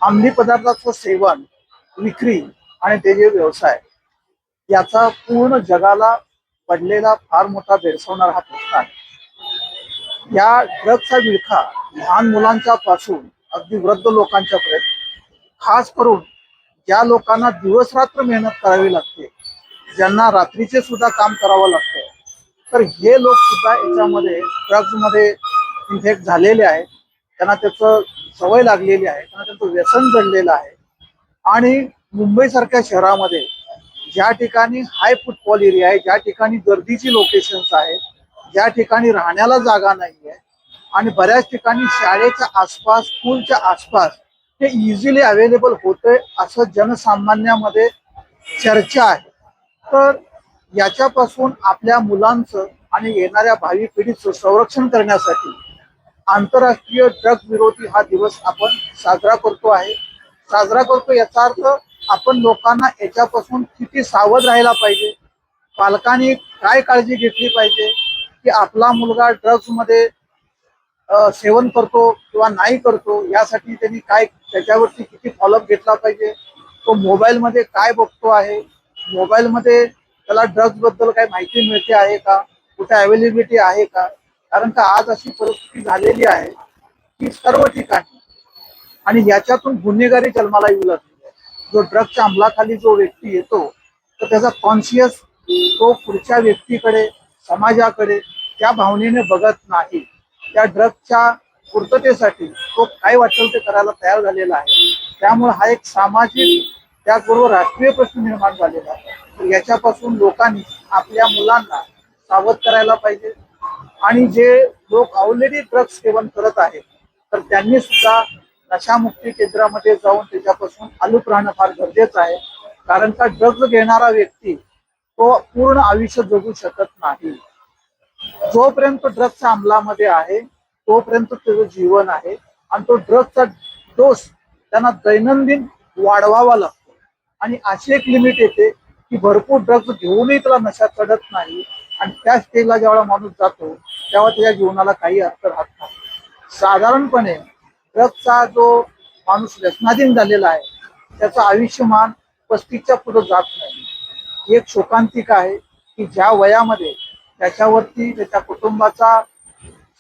अंमली पदार्थाचं सेवन, विक्री आणि त्याचे व्यवसाय याचा पूर्ण जगाला पडलेला फार मोठा भेडसावणारा हा प्रश्न आहे. या ड्रग्सचा विळखा लहान मुलांच्या पासून अगदी वृद्ध लोकांच्या पर्यंत, खास करून ज्या लोकांना दिवस रात्र मेहनत करावी लागते, ज्यांना रात्रीचे सुद्धा काम करावं लागतं, तर हे लोक सुद्धा याच्यामध्ये ड्रग्जमध्ये इन्फेक्ट झालेले आहेत. त्यांना त्याचं सवय लागलेली आहे, त्यांना त्याचं व्यसन जडलेलं आहे. आणि मुंबईसारख्या शहरामध्ये ज्या ठिकाणी हाय फुटफॉल एरिया आहे, ज्या ठिकाणी गर्दीची लोकेशन्स आहेत, ज्या ठिकाणी राहण्याला जागा नाही आहे आणि बऱ्याच ठिकाणी शाळेच्या आसपास, स्कूलच्या आसपास ते इझिली अवेलेबल होतंय असं जनसामान्यामध्ये चर्चा आहे. तर याच्यापासून आपल्या मुलांचं आणि येणाऱ्या भावी पिढीचं संरक्षण करण्यासाठी आंतरराष्ट्रीय ड्रग विरोधी हा दिवस आपण साजरा करतो आहे. साजरा करतो याचा अर्थ आपण लोकांना याच्यापासून किती सावध राहायला पाहिजे, पालकांनी काय काळजी घेतली पाहिजे की आपला मुलगा ड्रग्जमध्ये सेवन करतो किंवा नाही करतो, यासाठी त्यांनी काय त्याच्यावरती किती फॉलोअप घेतला पाहिजे, तो मोबाईलमध्ये काय बघतो आहे, मोबाईलमध्ये त्याला ड्रग्ज बद्दल काही माहिती मिळते आहे का, कुठे अवेलेबिलिटी आहे का. कारण का आज अशी परिस्थिती झालेली आहे की सर्व ठिकाणी आणि याच्यातून गुन्हेगारी जन्माला येऊ लागली आहे. जो ड्रग्सच्या अंमलाखाली जो व्यक्ती येतो तर त्याचा कॉन्शियस तो पुढच्या व्यक्तीकडे, समाजाकडे त्या भावनेने बघत नाही. त्या ड्रग्सच्या पूर्ततेसाठी तो काय वाटेल ते करायला तयार झालेला आहे. त्यामुळे हा एक सामाजिक त्याचबरोबर राष्ट्रीय प्रश्न निर्माण झालेला आहे. तर याच्यापासून लोकांनी आपल्या मुलांना सावध करायला पाहिजे. आणि जे लोक ऑलरेडी ड्रग्स सेवन करत आहेत तर त्यांनी सुद्धा नशामुक्ती केंद्रामध्ये जाऊन त्याच्यापासून अलूप राहणं फार गरजेचं आहे. कारण का ड्रग्ज घेणारा व्यक्ती तो पूर्ण आयुष्य जगू शकत नाही. जोपर्यंत ड्रग्सच्या अंमलामध्ये आहे तोपर्यंत त्याचं जीवन आहे आणि तो ड्रग्सचा डोस त्यांना दैनंदिन वाढवावा लागतो. आणि अशी एक लिमिट येते की भरपूर ड्रग्ज घेऊनही त्याला नशा चढत नाही आणि त्या स्टेजला जेव्हा माणूस जातो तेव्हा त्याच्या जीवनाला काही अर्थ राहत नाही. साधारणपणे ड्रग्सचा जो माणूस व्यसनाधीन झालेला आहे त्याचं आयुष्यमान 35च्या पुढे जात नाही. एक शोकांतिका आहे की ज्या वयामध्ये त्याच्यावरती त्याच्या कुटुंबाचा,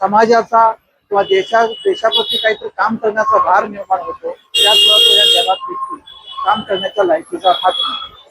समाजाचा किंवा देशाप्रती काहीतरी काम करण्याचा भार निर्माण होतो, त्याच वेळा तो या जगात व्यक्ती काम करण्याच्या लायकीचा हात नाही.